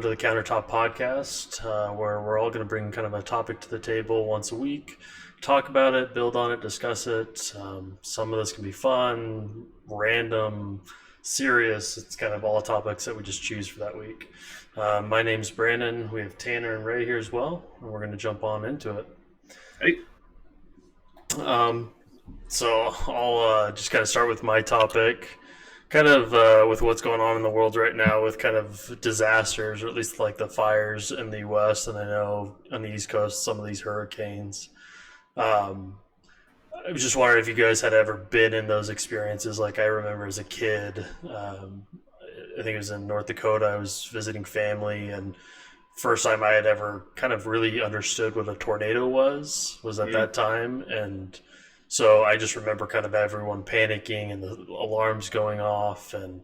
to the Countertop podcast, where we're all going to bring kind of a topic to the table once a week, talk about it, build on it, discuss it. Some of this can be fun, random, serious. It's kind of all topics that we just choose for that week. My name's Brandon. We have Tanner and Ray here as well, and we're going to jump on into it. Hey. So I'll just kind of start with my topic. Kind of with what's going on in the world right now with kind of disasters, or at least like the fires in the West, and I know on the East Coast, some of these hurricanes. I was just wondering if you guys had ever been in those experiences. Like I remember as a kid, I think it was in North Dakota, I was visiting family, and first time I had ever kind of really understood what a tornado was at that time. And so I just remember kind of everyone panicking and the alarms going off, and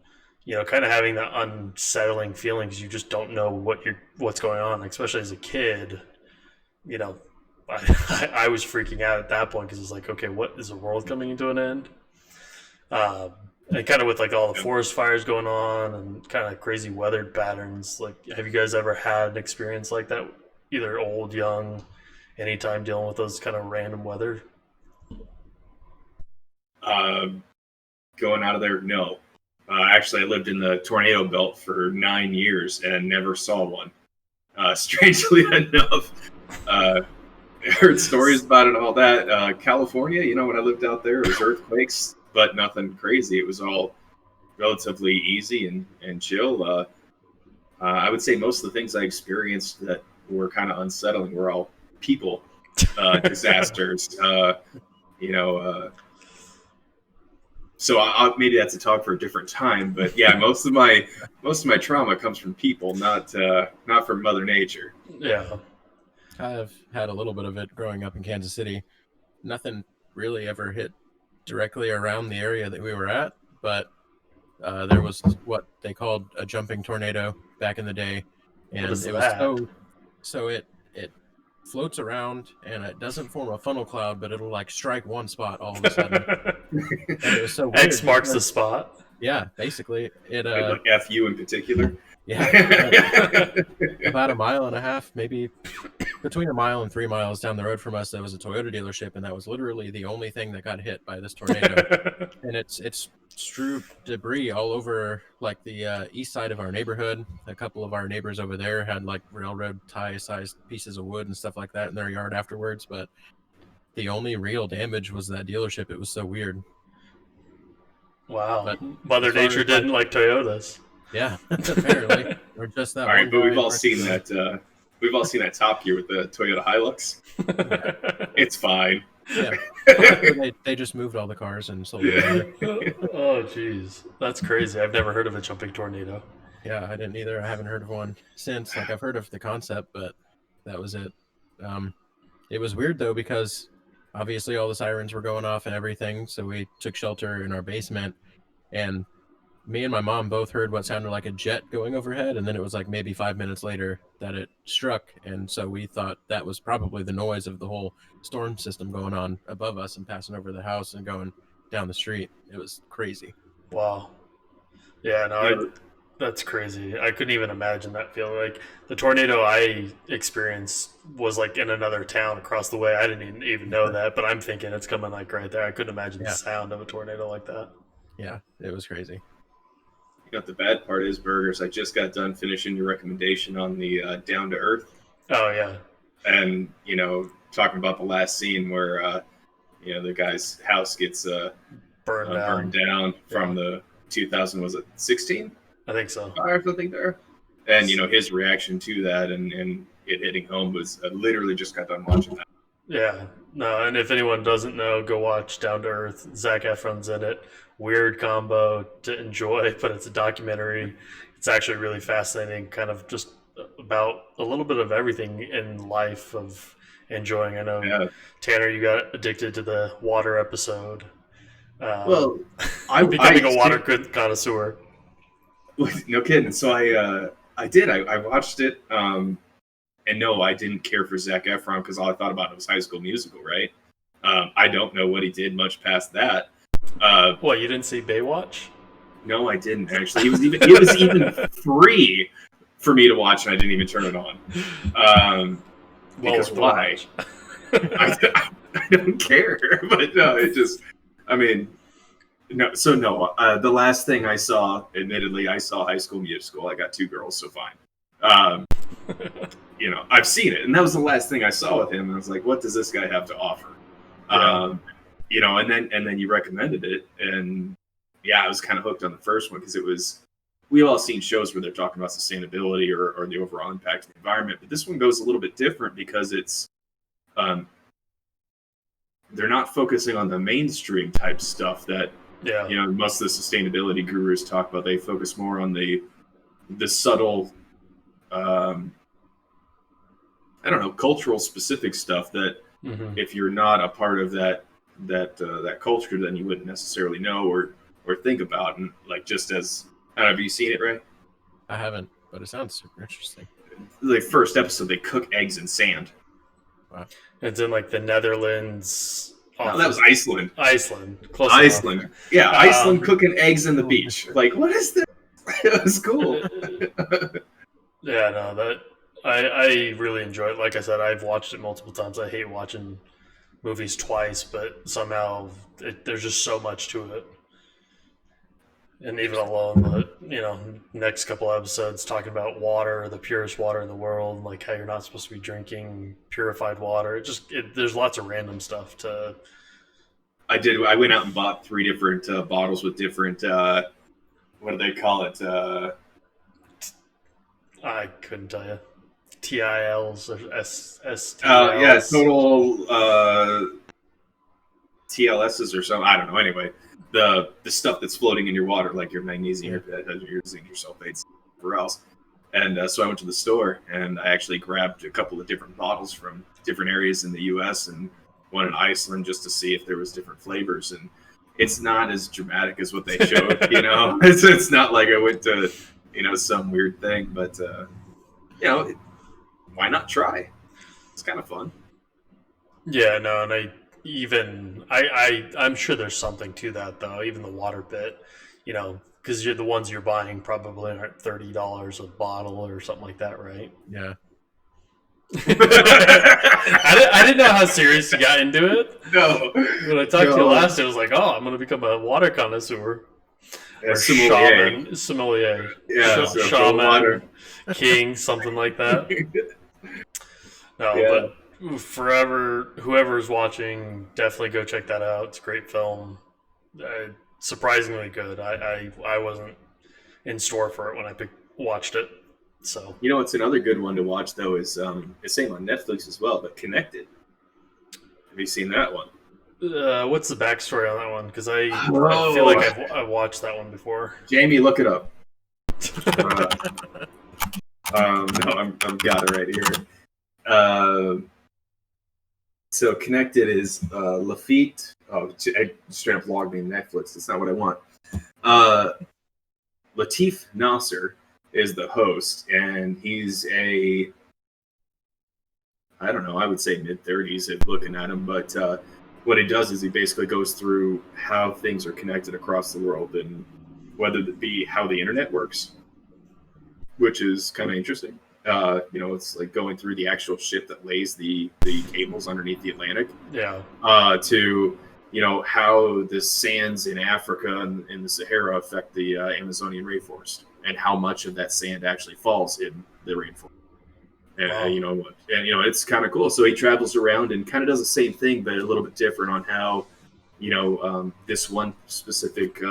kind of having that unsettling feelings. You just don't know what's going on, especially as a kid. I was freaking out at that point because it's like, okay, what is the world coming into an end? And kind of with like all the forest fires going on and kind of crazy weather patterns. Like, have you guys ever had an experience like that, either old, young, anytime dealing with those kind of random weather? Going out of there, no. Actually, I lived in the tornado belt for 9 years and never saw one. Strangely enough, I heard stories about it and all that. California, when I lived out there, it was earthquakes, but nothing crazy. It was all relatively easy and chill. I would say most of the things I experienced that were kind of unsettling were all people disasters. So maybe that's a talk for a different time, but yeah, most of my trauma comes from people, not from Mother Nature. Yeah, I've had a little bit of it growing up in Kansas City. Nothing really ever hit directly around the area that we were at, but there was what they called a jumping tornado back in the day, and it was so it floats around and it doesn't form a funnel cloud, but it'll like strike one spot all of a sudden. And it was so weird. X marks the spot. Yeah, basically it. Like FU in particular. Yeah, about a mile and a half, maybe between a mile and 3 miles down the road from us, there was a Toyota dealership, and that was literally the only thing that got hit by this tornado. And it's strewed debris all over like the east side of our neighborhood. A couple of our neighbors over there had like railroad tie-sized pieces of wood and stuff like that in their yard afterwards. But the only real damage was that dealership. It was so weird. Wow, but Mother Nature didn't like Toyotas. Yeah, apparently. Or just that. All right, but we've all seen that. We've all seen that Top Gear with the Toyota Hilux. It's fine. Yeah, they just moved all the cars and sold them. Oh, jeez, that's crazy. I've never heard of a jumping tornado. Yeah, I didn't either. I haven't heard of one since. Like I've heard of the concept, but that was it. It was weird though because obviously all the sirens were going off and everything, so we took shelter in our basement, and me and my mom both heard what sounded like a jet going overhead, and then it was like maybe 5 minutes later that it struck, and so we thought that was probably the noise of the whole storm system going on above us and passing over the house and going down the street. It was crazy. Wow. Yeah, no, that's crazy. I couldn't even imagine that feeling. Like the tornado I experienced was like in another town across the way. I didn't even know that, but I'm thinking it's coming like right there. I couldn't imagine the sound of a tornado like that. Yeah, it was crazy. The bad part is, Burgers, I just got done finishing your recommendation on the Down to Earth. Oh, yeah. And, talking about the last scene where, the guy's house gets burned down from the 2016? I think so. Fire or something there. And, his reaction to that and it hitting home was literally just got done watching that. Yeah. No, and if anyone doesn't know, go watch Down to Earth. Zac Efron's in it. Weird combo to enjoy, but it's a documentary. It's actually really fascinating, kind of just about a little bit of everything in life of enjoying. I know, Tanner, you got addicted to the water episode. I'm becoming a water connoisseur. No kidding. So I did. I watched it. And no, I didn't care for Zac Efron because all I thought about was High School Musical, right? I don't know what he did much past that. What, you didn't see Baywatch? No, I didn't actually. It was even free for me to watch, and I didn't even turn it on. Because why? I don't care. But no, it just, I mean, no. So no, the last thing I saw, admittedly, I saw High School Musical. I got 2 girls, so fine. I've seen it, and that was the last thing I saw with him. And I was like, what does this guy have to offer? Yeah. And then you recommended it, and yeah, I was kind of hooked on the first one because we've all seen shows where they're talking about sustainability or the overall impact of the environment, but this one goes a little bit different because it's they're not focusing on the mainstream type stuff that most of the sustainability gurus talk about. They focus more on the subtle cultural specific stuff that if you're not a part of that culture, then you wouldn't necessarily know or think about. And like, just as, I don't know, have you seen it, Ray? I haven't, but it sounds super interesting. The first episode, they cook eggs in sand. Wow. It's in like the Netherlands. No, that was Iceland. Close Iceland. enough. Yeah, Iceland cooking eggs in the beach. Like, what is this? It was cool. Yeah, no, that I really enjoy it. Like I said, I've watched it multiple times. I hate watching movies twice, but somehow there's just so much to it. And even alone, the next couple episodes talking about water, the purest water in the world, like how you're not supposed to be drinking purified water. There's lots of random stuff to. I went out and bought 3 different bottles with different. What do they call it? I couldn't tell you. TILs or STLs. Yeah, total TLSs or something. I don't know. Anyway, the stuff that's floating in your water, like your magnesium, your zinc, your sulfates, whatever else. And so I went to the store and I actually grabbed a couple of different bottles from different areas in the U.S. and one in Iceland just to see if there was different flavors. And it's not as dramatic as what they showed. It's not like I went to some weird thing, but why not try? It's kind of fun. Yeah, no, and I'm sure there's something to that though. Even the water bit, because the ones you're buying probably aren't $30 a bottle or something like that, right? Yeah. I didn't know how serious you got into it. No. When I talked to you last, it was like, oh, I'm going to become a water connoisseur. Yeah, sommelier. Yeah, shaman, water. king, something like that. No, but whoever's watching, definitely go check that out. It's a great film. Surprisingly good. I wasn't in store for it when I watched it. So it's another good one to watch though is it's same on Netflix as well, but Connected. Have you seen that one? What's the backstory on that one? Because I feel like I've watched that one before. Jamie, look it up. No, I'm got it right here. So Connected is Lafitte. Oh, I straight up logged me in Netflix. That's not what I want. Latif Nasser is the host, and he's I don't know, I would say mid-30s if looking at him, but what he does is he basically goes through how things are connected across the world and whether it be how the internet works, which is kind of interesting. It's like going through the actual ship that lays the cables underneath the Atlantic. Yeah. To how the sands in Africa and in the Sahara affect the Amazonian rainforest, and how much of that sand actually falls in the rainforest. And Wow. It's kind of cool. So he travels around and kind of does the same thing, but a little bit different on how, this one specific.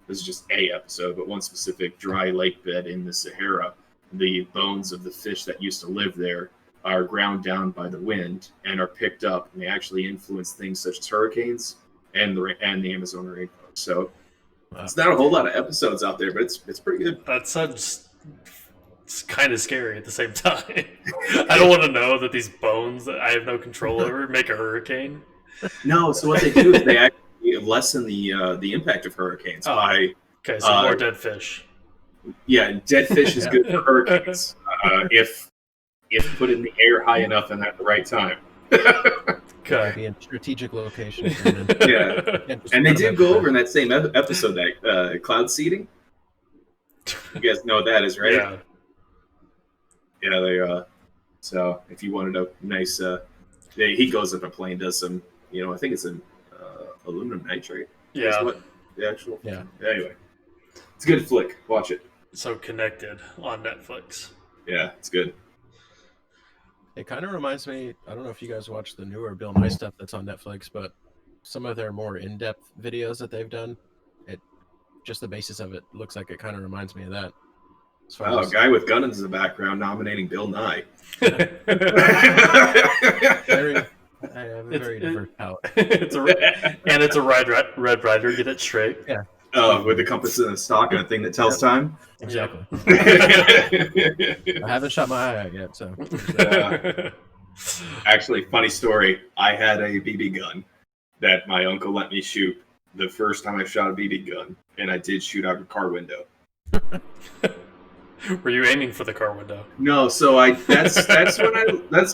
This is just a episode, but one specific dry lake bed in the Sahara. The bones of the fish that used to live there are ground down by the wind and are picked up, and they actually influence things such as hurricanes and the Amazon rainforest. So it's not a whole lot of episodes out there, but it's pretty good. That sounds kind of scary at the same time. I don't want to know that these bones that I have no control over make a hurricane. No, so what they do is they actually lessen the impact of hurricanes by more dead fish. Yeah, dead fish is good for hurricanes if put in the air high enough and at the right time. Okay. Be in strategic locations. Yeah, and they did go over in that same episode that cloud seeding. You guys know what that is, right? Yeah. Yeah, they. So if you wanted a nice, he goes up a plane, does some, I think it's an aluminum nitrate. Is Yeah. what the actual. Yeah. Anyway, it's a good flick. Watch it. So Connected on Netflix. Yeah, it's good. It kind of reminds me. I don't know if you guys watch the newer Bill Nye stuff that's on Netflix, but some of their more in-depth videos that they've done, just the basis of it looks like it kind of reminds me of that. As far Oh, as, guy with guns in the background nominating Bill Nye. I have a very diverse palate. It's a Red Rider. Get it straight. Yeah. With the compass and the stock and a thing that tells time. Exactly. Yep. I haven't shot my eye out yet, so. Actually, funny story. I had a BB gun that my uncle let me shoot the first time I shot a BB gun, and I did shoot out a car window. Were you aiming for the car window? No, so that's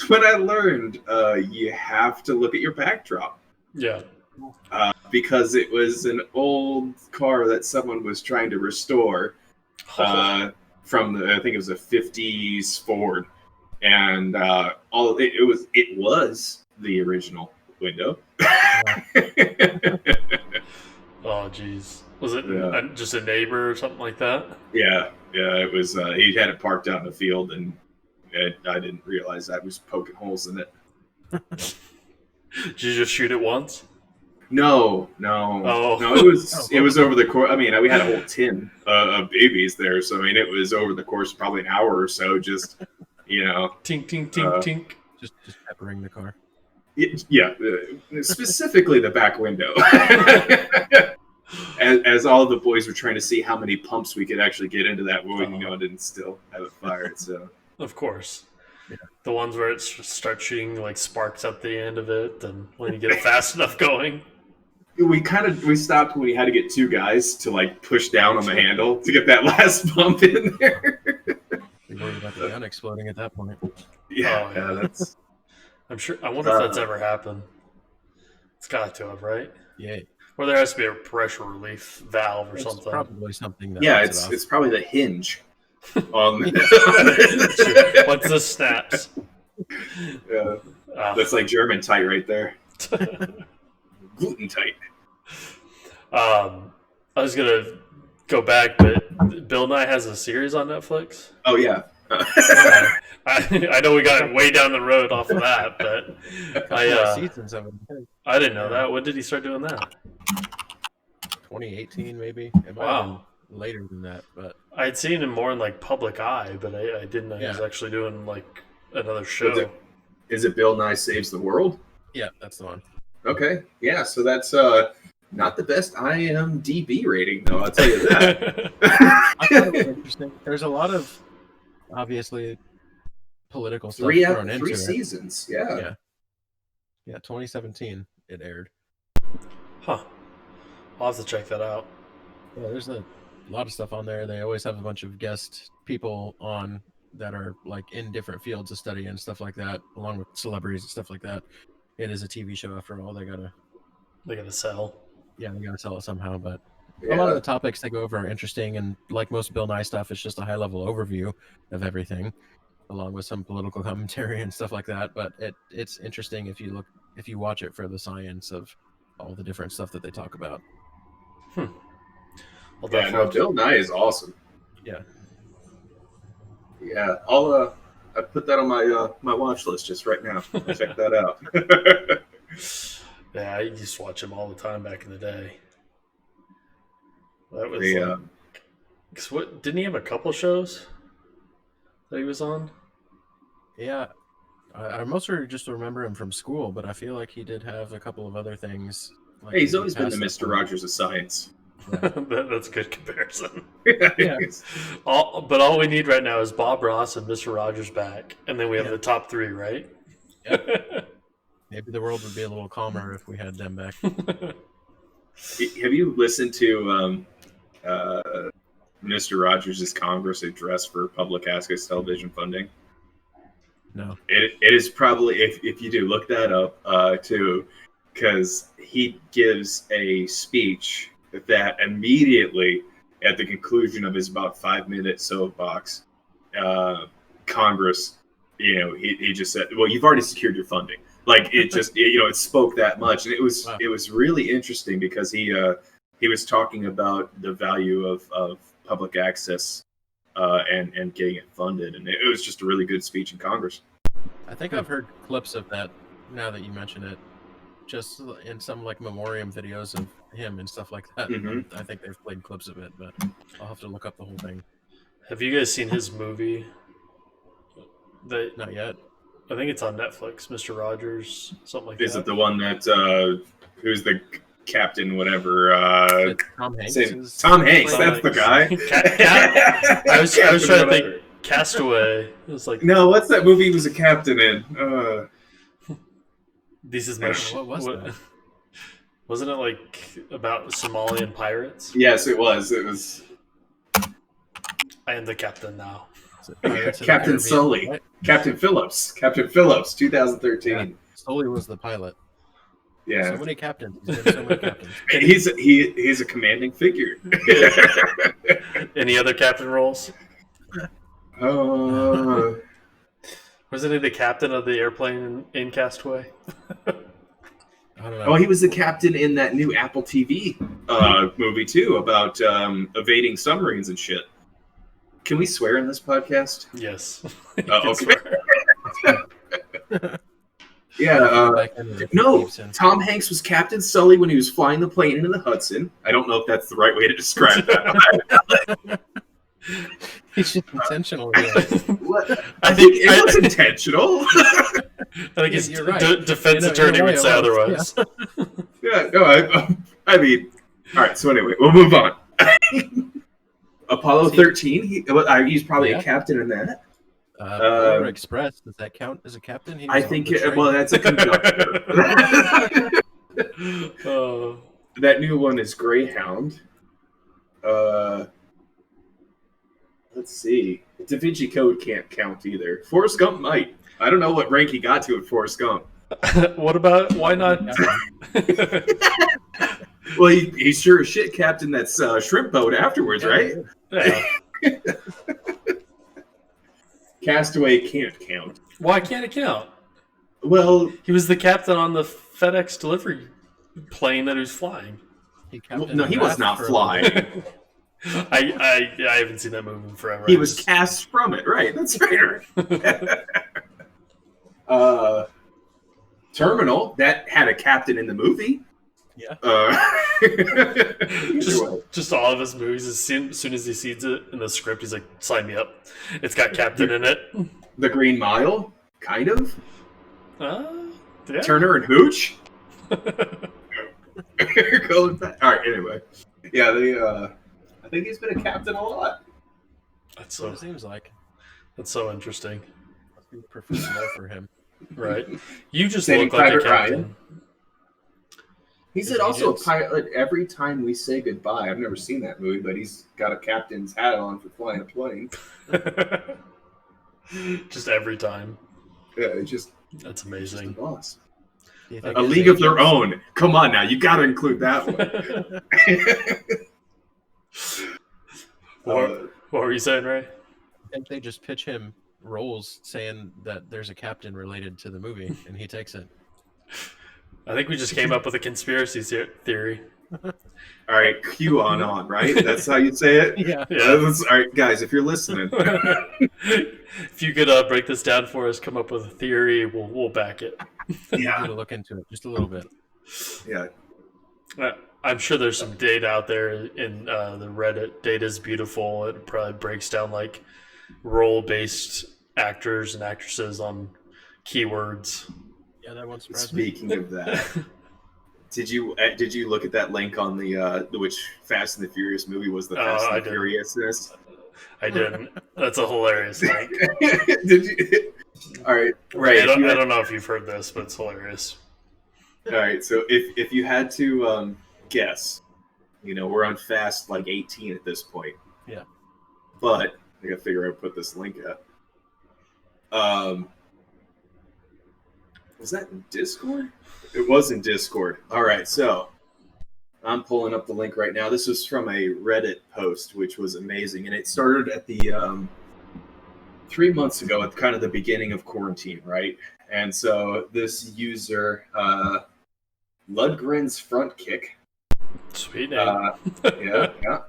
when I learned you have to look at your backdrop. Yeah. Because it was an old car that someone was trying to restore from I think it was a 50s Ford, and it was the original window. Oh, geez. Was it just a neighbor or something like that? Yeah, it was. He had it parked out in the field, and I didn't realize I was poking holes in it. Did you just shoot it once? No. Oh. No. It was over the course. I mean, we had a whole tin of babies there, so I mean, it was over the course of probably an hour or so. Just tink, tink, tink, tink. Just peppering the car. Yeah, specifically the back window. As all the boys were trying to see how many pumps we could actually get into that wood, it didn't still have it fired. So of course. Yeah. The ones where it starts shooting like sparks at the end of it, and when you get it fast enough going. We stopped when we had to get two guys to like push down on the handle to get that last bump in there. We worried about the gun exploding at that point. Yeah, that's. I'm sure. I wonder if that's ever happened. It's got to have, right? Yeah. Or there has to be a pressure relief valve or It's something. probably something that. Yeah, lets it it's probably the hinge on. Once this snaps. Yeah, that's like German tight right there. Gluten tight. I was gonna go back, but Bill Nye has a series on Netflix. Oh yeah. I know we got way down the road off of that, but seasons of it. I didn't know that. When did he start doing that? 2018, maybe. It might Wow. have been later than that, but I'd seen him more in like public eye, but I didn't know he was actually doing like another show. Is it Bill Nye Saves the World? yeah, that's the one. Okay, yeah. So that's not the best IMDb rating, though. I'll tell you that. I thought it was interesting. There's a lot of obviously political stuff thrown into three it. seasons. Yeah. Yeah, 2017 it aired. Huh. I'll have to check that out. Yeah, there's a lot of stuff on there. They always have a bunch of guest people on that are like in different fields of study and stuff like that, along with celebrities and stuff like that. It is a TV show after all. They gotta sell. Yeah, they gotta sell it somehow. But Yeah. a lot of the topics they go over are interesting, and like most Bill Nye stuff, it's just a high level overview of everything, along with some political commentary and stuff like that. But it's interesting if you watch it for the science of all the different stuff that they talk about. Well, Yeah, no, Bill Nye is awesome. Yeah. Yeah, I put that on my watch list just right now. Check that out. Yeah, I used to watch him all the time back in the day. That was cause what didn't he have a couple shows that he was on? Yeah, I mostly just remember him from school, but I feel like he did have a couple of other things. Like Hey, he's always been past the that Mr. point. Rogers of science. That's a good comparison. Yeah. But all we need right now is Bob Ross and Mr. Rogers back, and then we have the top three, right? Maybe the world would be a little calmer if we had them back. Have you listened to Mr. Rogers' Congress address for public access television funding? No. It is probably, if you do, look that up too, because he gives a speech that immediately at the conclusion of his about 5-minute soapbox Congress, he just said, well, you've already secured your funding. Like, it just, it spoke that much. And it was really interesting because he was talking about the value of public access and getting it funded. And it was just a really good speech in Congress. I think I've heard clips of that now that you mention it, just in some like memoriam videos of him and stuff like that. Mm-hmm. I think they've played clips of it, but I'll have to look up the whole thing. Have you guys seen his movie? Not yet. I think it's on Netflix, Mr. Rogers, something like Is that. it the one that who's the captain, whatever? Tom Hanks. Tom Hanks, that's the guy. I was trying to think. Castaway. It was like, no, what's that movie he was a captain in? This is my what was that? Wasn't it like about Somalian pirates? Yes, it was. It was. I am the captain now. Captain Sully. Right? Captain Phillips, 2013. Yeah, Sully was the pilot. Yeah. So many captains. So many captains. He's a commanding figure. Any other captain roles? Wasn't he the captain of the airplane in Castaway? I don't know. Oh, he was the captain in that new Apple TV movie too about evading submarines and shit. Can we swear in this podcast? Yes. Okay. Yeah. No, Tom Hanks was Captain Sully when he was flying the plane into the Hudson. I don't know if that's the right way to describe that. It's just intentional. I think it was intentional. I think his defense attorney would say otherwise. Yeah, no, I mean, all right. So anyway, we'll move on. Apollo 13. He's probably a captain in that. Polar Express. Does that count as a captain? I think. That's a conductor. That new one is Greyhound. Let's see. Da Vinci Code can't count either. Forrest Gump might. I don't know what rank he got to at Forrest Gump. What about, why not? Well, he sure as shit captained that shrimp boat afterwards, right? Yeah. Castaway can't count. Why can't it count? Well, he was the captain on the FedEx delivery plane that he was flying. He was not flying. I haven't seen that movie in forever. He was cast from it, right? That's right. Terminal, that had a captain in the movie. Yeah. Just all of his movies, as soon as he sees it in the script, he's like, sign me up. It's got captain in it. The Green Mile, kind of. Yeah. Turner and Hooch. All right, anyway. Yeah, I think he's been a captain a lot. That's what it seems like. That's so interesting. Must be professional for him. Right. You just Saving look like a Private captain. Ryan. He's also a pilot every time we say goodbye. I've never seen that movie, but he's got a captain's hat on for flying a plane. Just every time. Yeah, that's amazing. Just the boss. A League of Their Own. Come on now, you got to include that one. What were you saying, Ray? I think they just pitch him roles saying that there's a captain related to the movie, and he takes it. I think we just came up with a conspiracy theory. All right, QAnon, right? That's how you say it? Yeah. All right, guys, if you're listening. If you could break this down for us, come up with a theory, we'll back it. Yeah. I'm going to look into it just a little bit. Yeah. I'm sure there's some data out there in the Reddit. Data's beautiful. It probably breaks down like role-based actors and actresses on keywords. Yeah, that won't surprise me. Speaking of that, did you look at that link on the which Fast and the Furious movie was the Fast and the Furiousness? I didn't. That's a hilarious link. Did you? All right, right. I don't know if you've heard this, but it's hilarious. All right, so if you had to guess, we're on Fast like 18 at this point. Yeah. But I gotta figure out how to put this link up. Was that in Discord? It was in Discord. All right, so I'm pulling up the link right now. This was from a Reddit post, which was amazing, and it started at the 3 months ago at kind of the beginning of quarantine, right? And so this user, Ludgren's Front Kick, Sweet name. yeah.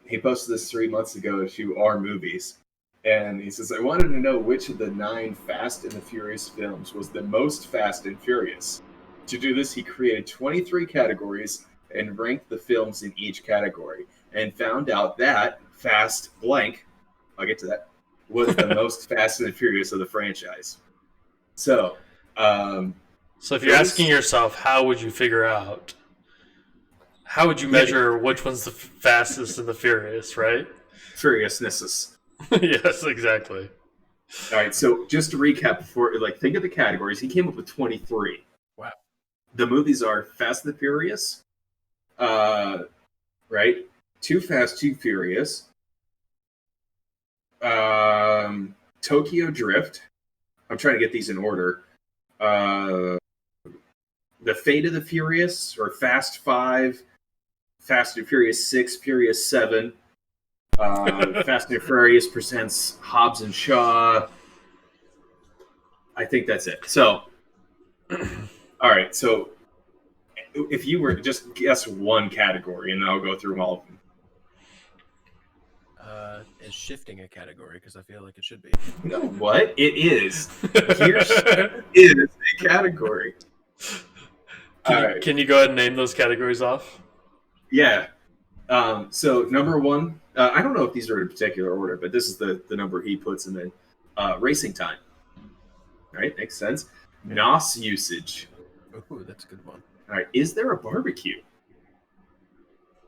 He posted this 3 months ago to our movies. And he says, I wanted to know which of the 9 Fast and the Furious films was the most Fast and Furious. To do this, he created 23 categories and ranked the films in each category, and found out that Fast blank, I'll get to that, was the most Fast and Furious of the franchise. So, so if you're asking yourself, how would you figure out? How would you measure which one's the fastest and the furious, right? Furiousness. Yes, exactly. All right, so just to recap before, think of the categories. He came up with 23. Wow. The movies are Fast and the Furious, right? Too Fast, Too Furious, Tokyo Drift. I'm trying to get these in order. The Fate of the Furious, or Fast 5, Fast and Furious 6, Furious 7. Fast and Furious presents Hobbs and Shaw. I think that's it. So, all right. So, if you were to just guess one category, and then I'll go through all of them. Is shifting a category, because I feel like it should be. No, what? It is. Here's is a category. Can you go ahead and name those categories off? Yeah. So number one, I don't know if these are in a particular order, but this is the number he puts in the racing time. All right, makes sense. NOS usage. Oh, that's a good one. All right, is there a barbecue?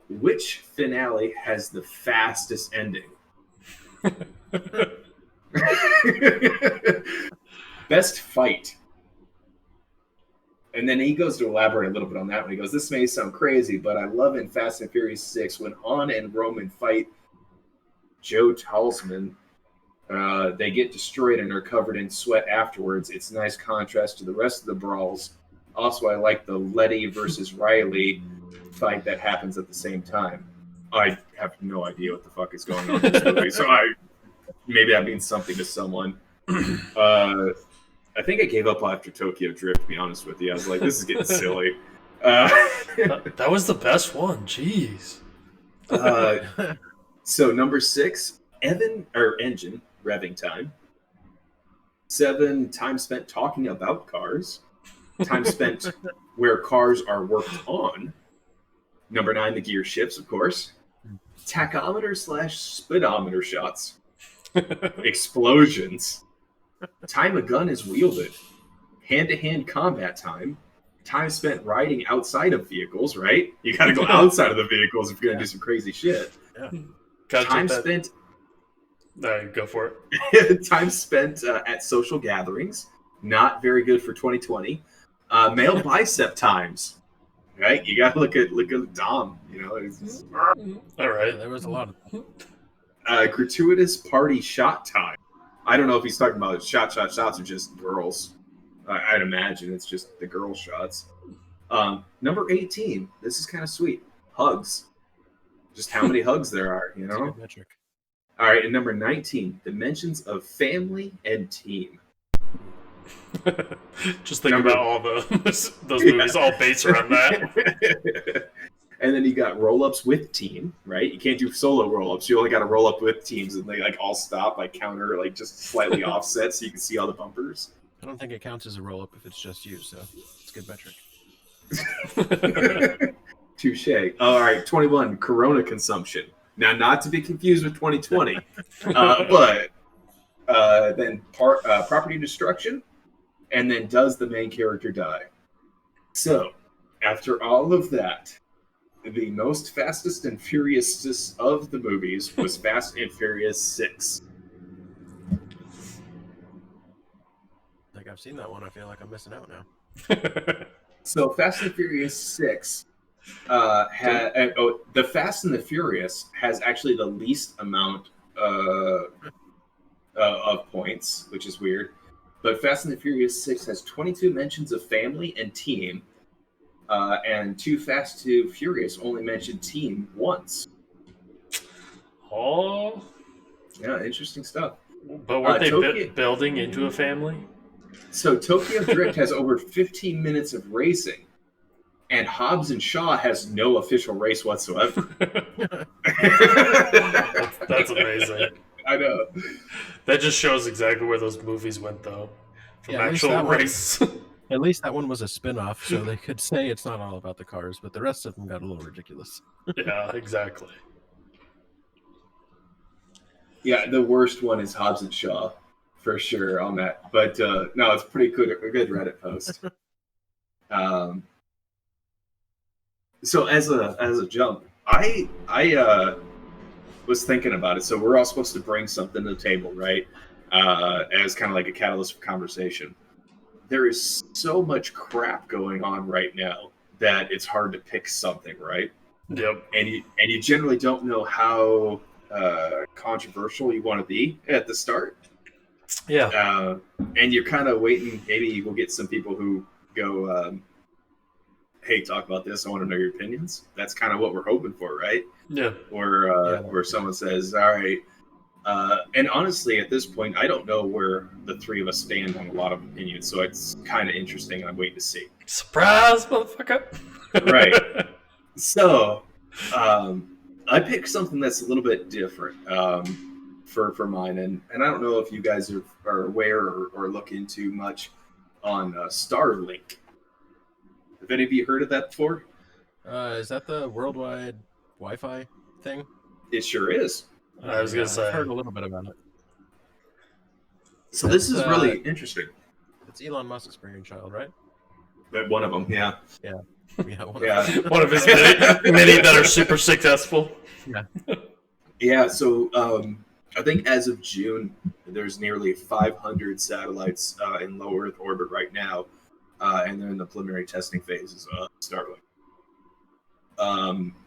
Which finale has the fastest ending? Best fight. And then he goes to elaborate a little bit on that one. He goes, this may sound crazy, but I love in Fast and Furious 6 when Han and Roman fight Joe Talisman. They get destroyed and are covered in sweat afterwards. It's a nice contrast to the rest of the brawls. Also, I like the Letty versus Riley fight that happens at the same time. I have no idea what the fuck is going on in this movie, so maybe that means something to someone. I think I gave up after Tokyo Drift, to be honest with you. I was like, this is getting silly. That was the best one. Jeez. So number 6, engine revving time. 7, time spent talking about cars. Time spent where cars are worked on. Number 9, the gear shifts, of course. Tachometer/speedometer shots. Explosions. Time a gun is wielded. Hand-to-hand combat time. Time spent riding outside of vehicles, right? You got to go outside of the vehicles if you're going to do some crazy shit. Yeah. Time spent... Go for it. Time spent at social gatherings. Not very good for 2020. Male bicep times. Right? You got to look at Dom. You know, it's just... All right. Yeah, there was a lot of gratuitous party shot time. I don't know if he's talking about shots or just girls. I'd imagine it's just the girl shots. Number 18. This is kind of sweet. Hugs. Just how many hugs there are, you know? That's a good metric. All right, and number 19. Dimensions of family and team. Just think about all those movies, all based around that. And then you got roll-ups with team, right? You can't do solo roll-ups. You only got to roll up with teams, and they all stop, counter, just slightly offset, so you can see all the bumpers. I don't think it counts as a roll-up if it's just you, so it's a good metric. Touche. All right, 21, Corona consumption. Now, not to be confused with 2020, but then property destruction, and then does the main character die? So, after all of that, the most fastest and furious of the movies was Fast and Furious 6. Like, I've seen that one. I feel like I'm missing out now. So Fast and Furious 6 the Fast and the Furious has actually the least amount of points, which is weird. But Fast and the Furious 6 has 22 mentions of family and team. And Too Fast, Too Furious only mentioned team once. Oh, Yeah, interesting stuff. But weren't they Tokyo. building into a family? So Tokyo Drift has over 15 minutes of racing, and Hobbs and Shaw has no official race whatsoever. That's amazing. I know. That just shows exactly where those movies went, though, from Yeah, at least actual that one- race. At least that one was a spin-off, so they could say it's not all about the cars, but the rest of them got a little ridiculous. Yeah, exactly. Yeah, the worst one is Hobbs and Shaw, for sure on that. But no, it's pretty good. A good Reddit post. So as a jump, I was thinking about it. So we're all supposed to bring something to the table, right? As kind of like a catalyst for conversation. There is so much crap going on right now that it's hard to pick something, right? Yep. And you generally don't know how controversial you want to be at the start. Yeah. And you're kind of waiting. Maybe you will get some people who go, "Hey, talk about this. I want to know your opinions." That's kind of what we're hoping for, right? Yeah. Where someone says, "All right." And honestly, at this point, I don't know where the three of us stand on a lot of opinions, so it's kind of interesting. And I'm waiting to see. Surprise, motherfucker! Right. So, I picked something that's a little bit different for mine, and I don't know if you guys are aware or look into much on Starlink. Have any of you heard of that before? Is that the worldwide Wi-Fi thing? It sure is. I was gonna say. I've heard a little bit about it. So this is really interesting. It's Elon Musk's brainchild, right? One of them, yeah. Yeah, One of his many that are super successful. Yeah. So I think as of June, there's nearly 500 satellites in low Earth orbit right now, and they're in the preliminary testing phases of Starlink.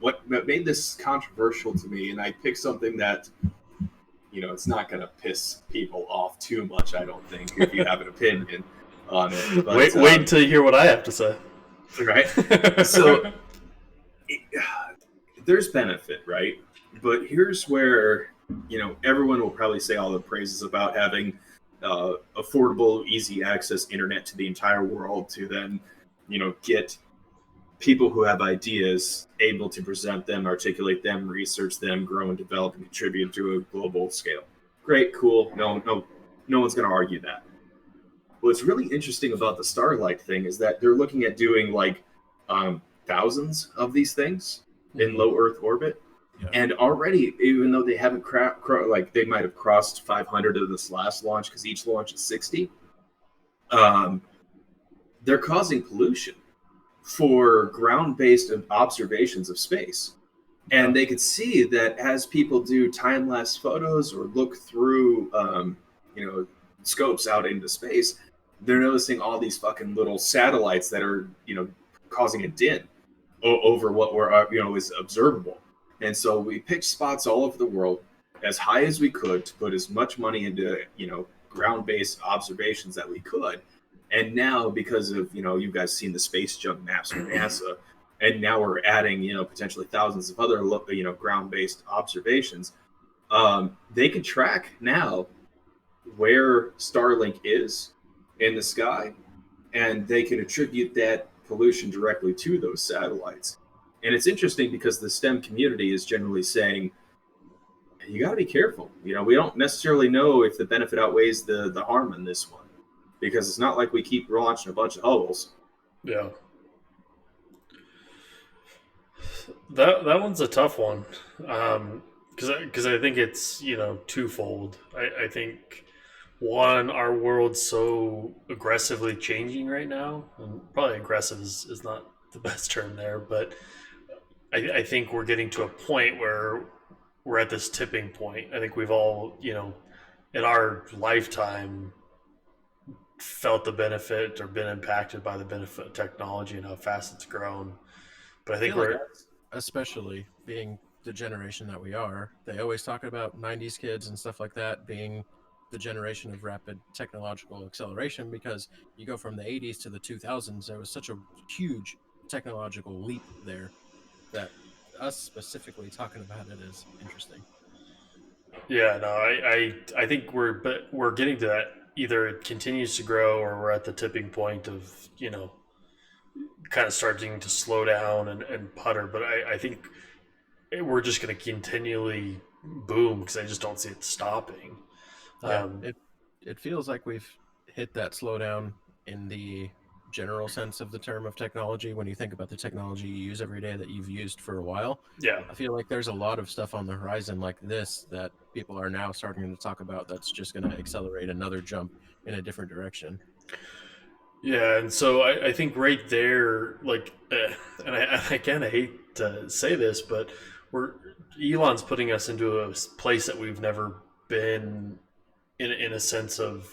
What made this controversial to me, and I picked something that, it's not going to piss people off too much, I don't think, if you have an opinion on it. But, wait until you hear what I have to say. Right? So, there's benefit, right? But here's where, everyone will probably say all the praises about having affordable, easy access internet to the entire world to then, get people who have ideas able to present them, articulate them, research them, grow and develop and contribute to a global scale. Great, cool. No one's going to argue that. What's really interesting about the Starlight thing is that they're looking at doing like thousands of these things in low Earth orbit. Yeah. And already, even though they haven't they might have crossed 500 of this last launch because each launch is 60, they're causing pollution for ground-based observations of space. And they could see that as people do time-lapse photos or look through, scopes out into space, they're noticing all these fucking little satellites that are, causing a din over what is observable. And so we picked spots all over the world as high as we could to put as much money into, ground-based observations that we could. And now, because of, you guys seen the space junk maps from NASA, and now we're adding, potentially thousands of other, ground-based observations, they can track now where Starlink is in the sky, and they can attribute that pollution directly to those satellites. And it's interesting because the STEM community is generally saying, you got to be careful. We don't necessarily know if the benefit outweighs the harm in this one. Because it's not like we keep launching a bunch of Hubble's. Yeah. That one's a tough one. Because I think it's, twofold. I think, one, our world's so aggressively changing right now. And probably aggressive is not the best term there, but I think we're getting to a point where we're at this tipping point. I think we've all, in our lifetime, felt the benefit or been impacted by the benefit of technology and how fast it's grown. But I think especially being the generation that we are, they always talk about 90s kids and stuff like that being the generation of rapid technological acceleration, because you go from the 80s to the 2000s, there was such a huge technological leap there that us specifically talking about it is interesting. Yeah, no, I think we're getting to that. Either it continues to grow, or we're at the tipping point of kind of starting to slow down and putter. But I think we're just going to continually boom because I just don't see it stopping. Yeah, Um, it feels like we've hit that slowdown in the general sense of the term of technology. When you think about the technology you use every day that you've used for a while, yeah, I feel like there's a lot of stuff on the horizon like this that people are now starting to talk about that's just going to accelerate another jump in a different direction. yeah, and so I think right there, and again, I hate to say this, but we're Elon's putting us into a place that we've never been in a sense of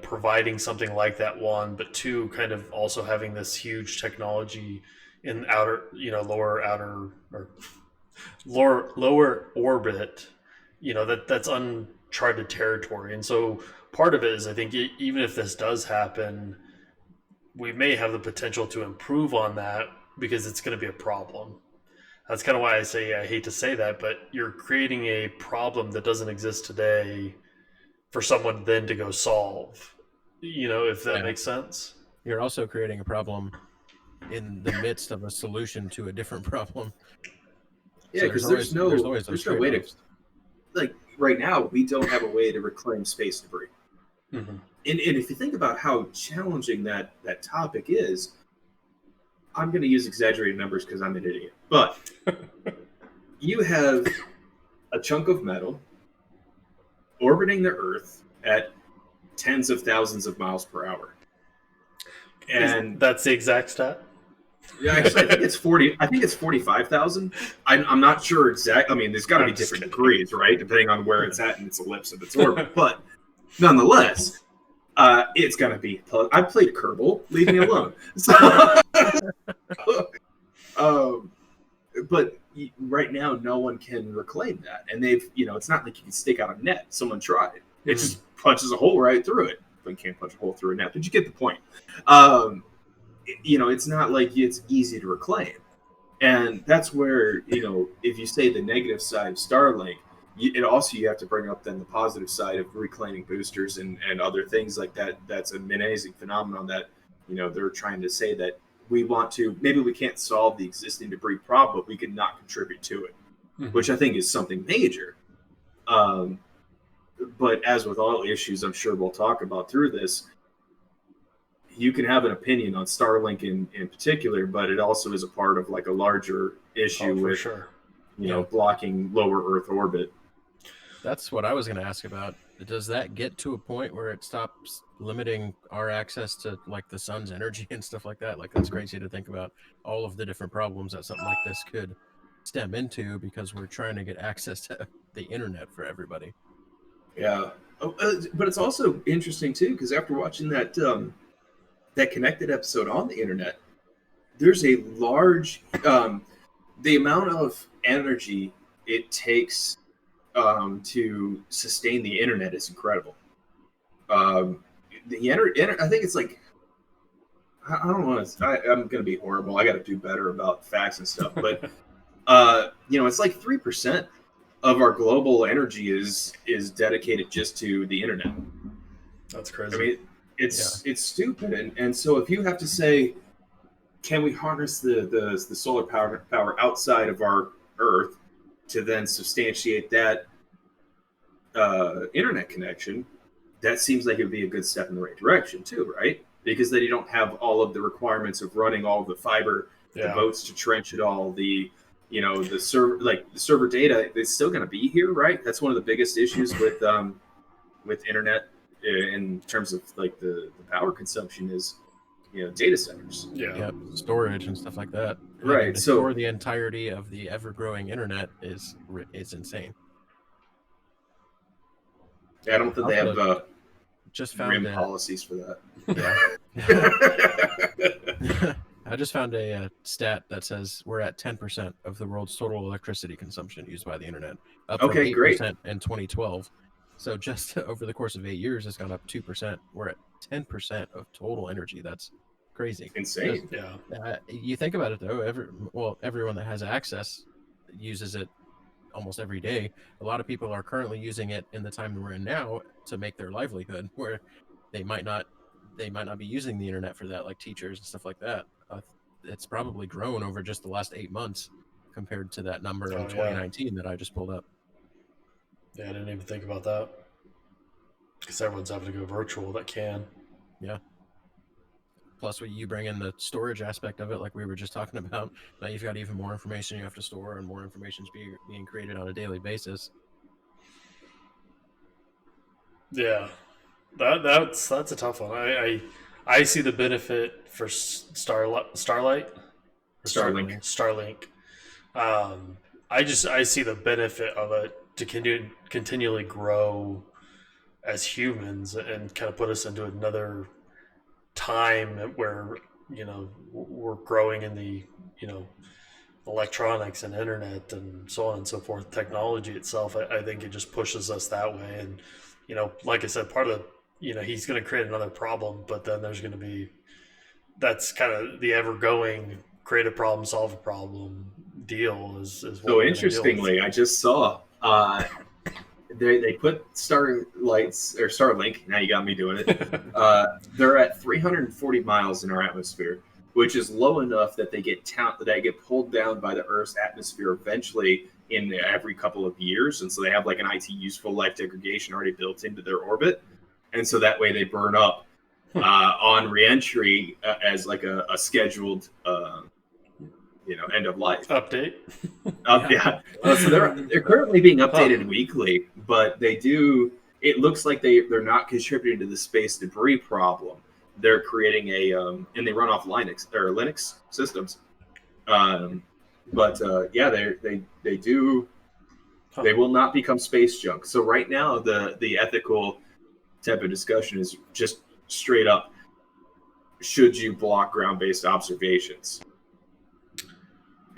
providing something like that, one, but two, kind of also having this huge technology in outer, lower outer or lower orbit, that's uncharted territory. And so part of it is, I think, even if this does happen, we may have the potential to improve on that because it's going to be a problem. That's kind of why I say I hate to say that, but you're creating a problem that doesn't exist today for someone then to go solve. If that Yeah. makes sense. You're also creating a problem in the midst of a solution to a different problem. Yeah, So because there's always those there's no way to, trade-offs. like, right now we don't have a way to reclaim space debris. Mm-hmm. And if you think about how challenging that topic is, I'm going to use exaggerated numbers because I'm an idiot. But you have a chunk of metal orbiting the Earth at tens of thousands of miles per hour, and That's the exact stat. yeah, actually, I think it's 40. I think it's 45,000. I'm not sure exact. I mean, there's got to be I'm just different kidding. degrees, right, depending on where it's at in its ellipse of its orbit. But nonetheless, it's gonna be. I played Kerbal. Leave me alone. So, um, but right now, no one can reclaim that, and it's not like you can stick out a net. Someone tried. It Mhm. just punches a hole right through it. But you can't punch a hole through a net. But you get the point. Um, it's not like it's easy to reclaim. And that's where, if you say the negative side of Starlink, you have to bring up then the positive side of reclaiming boosters and other things like that. That's an amazing phenomenon that, they're trying to say that maybe we can't solve the existing debris problem, but we can not contribute to it, Mhm. which I think is something major. Um, but as with all issues, I'm sure we'll talk about through this, you can have an opinion on Starlink in particular, but it also is a part of like a larger Oh, issue for with sure. Yeah. blocking lower Earth orbit. That's what I was going to ask about. Does that get to a point where it stops limiting our access to like the sun's energy and stuff like that? Like that's crazy to think about all of the different problems that something like this could stem into because we're trying to get access to the internet for everybody. Yeah, but it's also interesting too because after watching that connected episode on the internet, there's a large the amount of energy it takes to sustain the internet is incredible. Um, I think it's like I don't want to. I'm going to be horrible. I got to do better about facts and stuff. But it's like 3% of our global energy is dedicated just to the internet. That's I crazy. mean, it's stupid. And so if you have to say, can we harness the solar power outside of our Earth to then substantiate that internet connection, that seems like it would be a good step in the right direction too, right? Because then you don't have all of the requirements of running all of the fiber, the Yeah. boats to trench it all, the server data is still going to be here, right? That's one of the biggest issues with internet in terms of like the power consumption is data centers, Yeah. Yep, storage and stuff like that. Having right? to So store the entirety of the ever-growing internet is insane. I don't think they Also, have just found RIM a policies for that. yeah. I just found a stat that says we're at 10% of the world's total electricity consumption used by the internet, up from Okay, great. 8% in 2012. So just over the course of 8 years, it's gone up 2%. We're at 10% of total energy. That's crazy. Just, Insane. Yeah. you think about it though. Everyone that has access uses it almost every day. A lot of people are currently using it in the time we're in now to make their livelihood, where they might not be using the internet for that, like teachers and stuff like that. It's probably grown over just the last 8 months compared to that number in Oh yeah, 2019 that I just pulled up. yeah. I didn't even think about that because everyone's having to go virtual that can. Yeah. Plus, when you bring in the storage aspect of it, like we were just talking about, now you've got even more information you have to store, and more information is being created on a daily basis. Yeah, that's a tough one. I see the benefit for Starlight or Starlink. Starlink. I see the benefit of it to continually grow as humans and kind of put us into another time where we're growing in the electronics and internet and so on and so forth. Technology itself, I think it just pushes us that way. And like I said, part of he's going to create another problem, but then there's going to be that's kind of the ever going create a problem, solve a problem deal is what So interestingly, I just saw they put Starlink. Now you got me doing it. They're at 340 miles in our atmosphere, which is low enough that they get pulled down by the Earth's atmosphere eventually in every couple of years, and so they have like an IT useful life degradation already built into their orbit, and so that way they burn up on reentry as like a scheduled end of life update. Yeah. So they're currently being updated weekly, but they do. It looks like they're not contributing to the space debris problem. They're creating and they run off Linux systems. Yeah, they do. They will not become space junk. So right now, the ethical type of discussion is just straight up: should you block ground-based observations?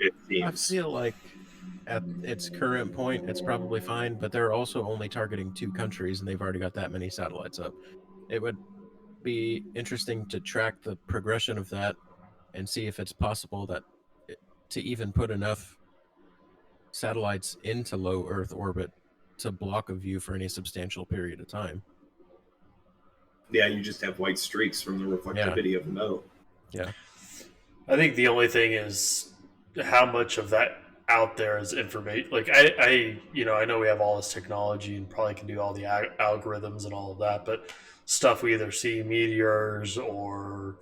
It seems. I feel like at its current point, it's probably fine, but they're also only targeting 2 countries, and they've already got that many satellites up. It would be interesting to track the progression of that and see if it's possible to even put enough satellites into low Earth orbit to block a view for any substantial period of time. Yeah, you just have white streaks from the reflectivity of the metal. Yeah. I think the only thing is how much of that out there is information. Like I know we have all this technology and probably can do all the algorithms and all of that, but stuff we either see meteors or,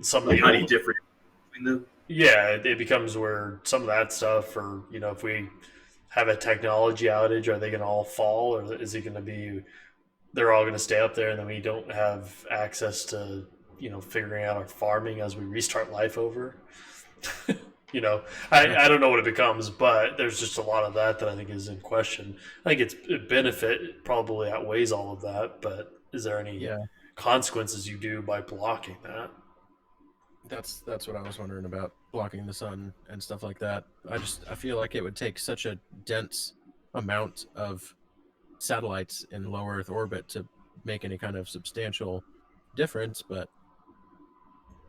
something. How do you differentiate between them? Yeah, it becomes where some of that stuff, or if we have a technology outage, are they going to all fall, or is it going to be they're all going to stay up there, and then we don't have access to figuring out our farming as we restart life over? I don't know what it becomes, but there's just a lot of that I think is in question. I think its benefit probably outweighs all of that, but is there any consequences you do by blocking that? That's what I was wondering about, blocking the sun and stuff like that. I feel like it would take such a dense amount of satellites in low Earth orbit to make any kind of substantial difference, but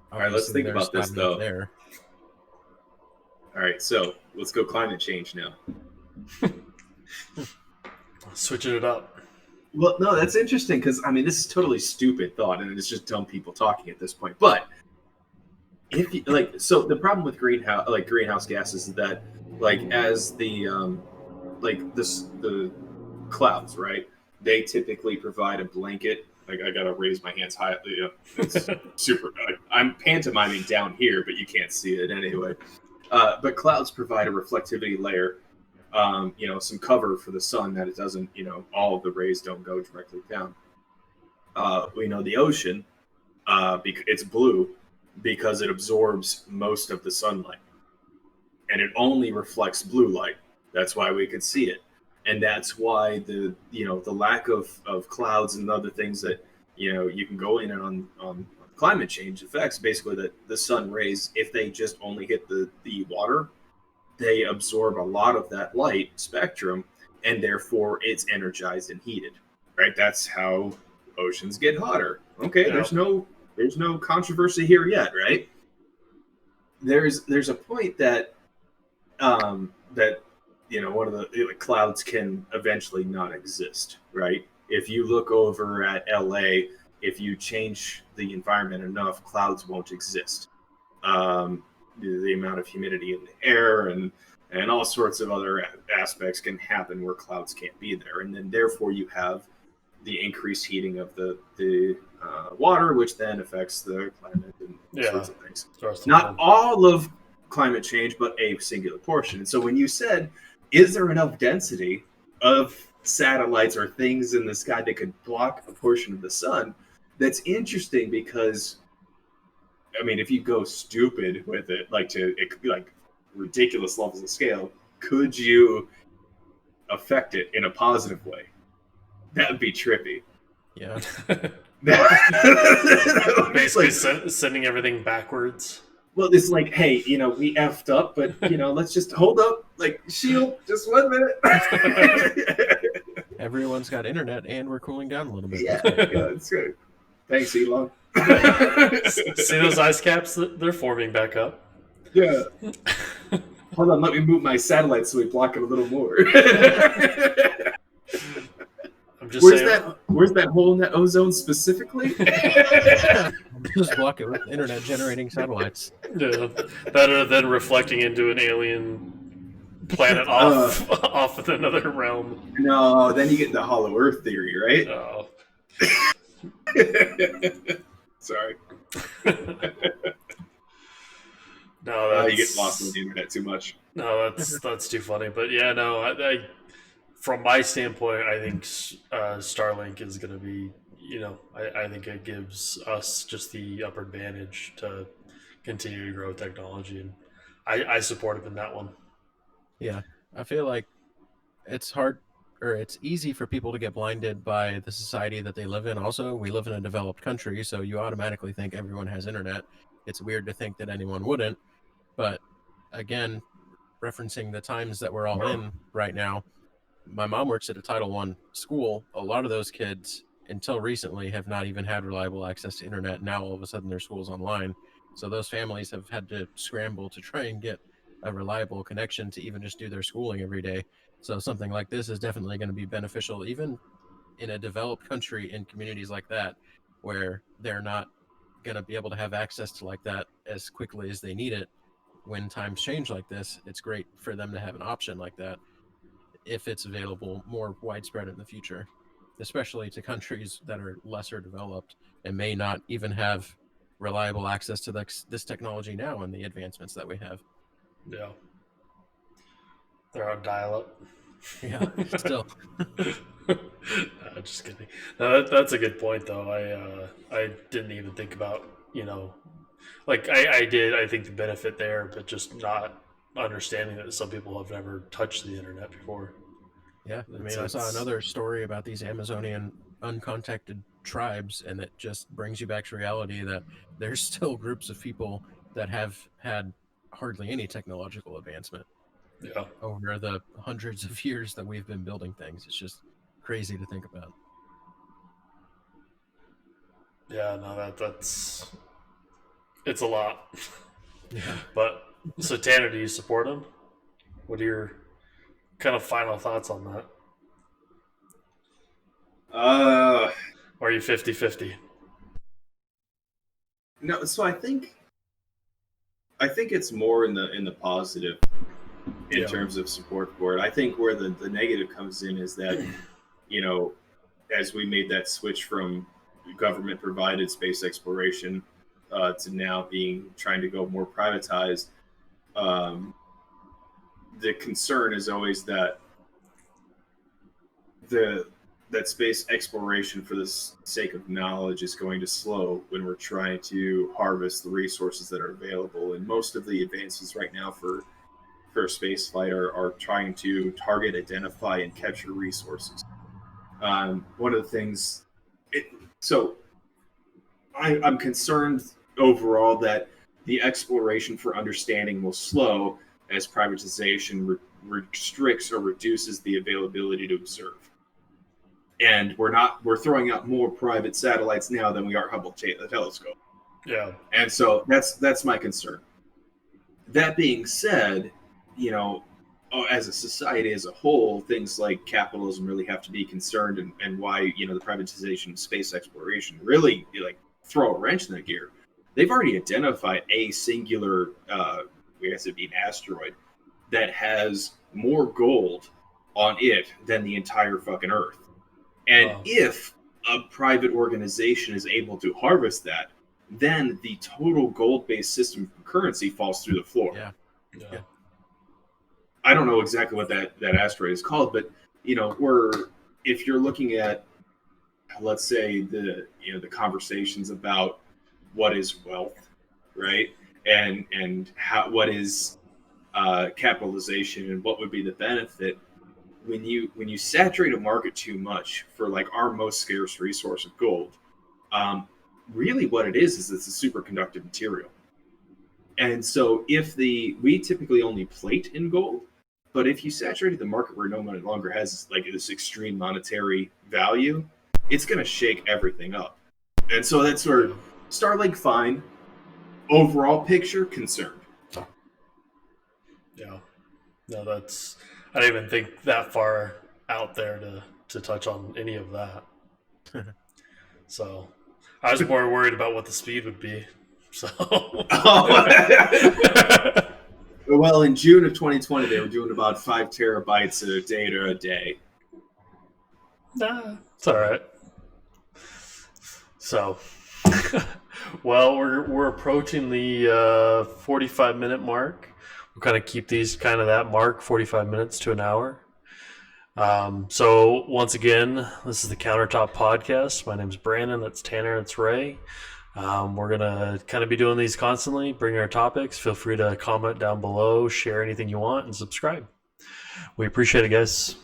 all right, let's think about this though. There. All right, so let's go climate change now. Switching it up. Well, no, that's interesting because this is totally stupid thought, and it's just dumb people talking at this point. But if you, so the problem with greenhouse gases is that as the the clouds, right? They typically provide a blanket. I gotta raise my hands high. It's super. I'm pantomiming down here, but you can't see it anyway. But clouds provide a reflectivity layer, some cover for the sun that it doesn't, all of the rays don't go directly down. We know the ocean, it's blue because it absorbs most of the sunlight, and it only reflects blue light. That's why we could see it, and that's why the lack of clouds and other things that you can go in on climate change effects, basically that the sun rays, if they just only hit the water, they absorb a lot of that light spectrum, and therefore it's energized and heated, right? That's how oceans get hotter. Okay, there's no controversy here yet, right? There's a point that that one of the clouds can eventually not exist, right? If you look over at LA, if you change the environment enough, clouds won't exist. The amount of humidity in the air and all sorts of other aspects can happen where clouds can't be there, and then therefore you have the increased heating of the water, which then affects the climate and sorts of things. Not all of climate change, but a singular portion. And so when you said, is there enough density of satellites or things in the sky that could block a portion of the sun, that's interesting because, I mean, if you go stupid with it, it could be like ridiculous levels of scale, could you affect it in a positive way? That would be trippy. Yeah. Basically sending everything backwards. Well, it's like, hey, we effed up, but, let's just hold up, shield, just 1 minute. Everyone's got internet, and we're cooling down a little bit. Yeah, that's good. Thanks, Elon. See those ice caps? They're forming back up. Yeah. Hold on, let me move my satellite so we block it a little more. I'm just saying. Where's that hole in that ozone specifically? Just block it with internet generating satellites. Yeah, better than reflecting into an alien planet off of another realm. No, then you get the hollow Earth theory, right? Oh. Sorry. No, you get lost on the internet too much. No, that's too funny. But yeah, no, I from my standpoint, I think Starlink is going to be, I think it gives us just the upper advantage to continue to grow technology, and I support it in that one. Yeah, I feel like it's hard, or it's easy for people to get blinded by the society that they live in. Also, we live in a developed country, so you automatically think everyone has internet. It's weird to think that anyone wouldn't, but again, referencing the times that we're all in right now, my mom works at a Title I school. A lot of those kids, until recently, have not even had reliable access to internet. Now, all of a sudden, their school's online. So those families have had to scramble to try and get a reliable connection to even just do their schooling every day. So something like this is definitely going to be beneficial, even in a developed country, in communities like that, where they're not going to be able to have access to like that as quickly as they need it. When times change like this, it's great for them to have an option like that if it's available more widespread in the future, especially to countries that are lesser developed and may not even have reliable access to this technology now and the advancements that we have. Yeah. They're on dial-up. Yeah, still. Just kidding. No, that's a good point, though. I didn't even think about, I did. I think the benefit there, but just not understanding that some people have never touched the internet before. Yeah, I mean, I saw another story about these Amazonian uncontacted tribes, and it just brings you back to reality that there's still groups of people that have had hardly any technological advancement. Yeah. Over the hundreds of years that we've been building things. It's just crazy to think about. Yeah, no, it's a lot. Yeah. But so Tanner, do you support him? What are your kind of final thoughts on that? Or are you 50-50? No, so I think it's more in the positive in terms of support for it. I think where the negative comes in is that, as we made that switch from government provided space exploration to now trying to go more privatized, the concern is always that that space exploration for the sake of knowledge is going to slow when we're trying to harvest the resources that are available. And most of the advances right now for space flight are trying to target, identify, and capture resources. One of the things, I'm concerned overall that the exploration for understanding will slow as privatization restricts or reduces the availability to observe. And we're throwing out more private satellites now than we are Hubble telescope. Yeah. And so that's my concern. That being said, as a society as a whole, things like capitalism really have to be concerned, and why the privatization of space exploration really throw a wrench in the gear. They've already identified a singular, I guess it'd be an asteroid, that has more gold on it than the entire fucking Earth. And if a private organization is able to harvest that, then the total gold-based system of currency falls through the floor. Yeah. I don't know exactly what that asteroid is called, but if you're looking at, let's say, the conversations about what is wealth, right, and what is capitalization and what would be the benefit, when you saturate a market too much for our most scarce resource of gold, really what it is it's a superconductive material. And so we typically only plate in gold, but if you saturated the market where no one longer has this extreme monetary value, it's going to shake everything up. And so that's where Starlink, fine. Overall picture, concerned. Yeah. No, I didn't even think that far out there to touch on any of that. So I was more worried about what the speed would be. So Well, in June of 2020, they were doing about 5 terabytes of data a day. Nah, it's all right. So, well, we're approaching the 45-minute mark. We'll kind of keep these kind of that mark, 45 minutes to an hour. So once again, this is the Countertop Podcast. My name's Brandon. That's Tanner. That's Ray. We're going to kind of be doing these constantly, bring our topics. Feel free to comment down below, share anything you want, and subscribe. We appreciate it, guys.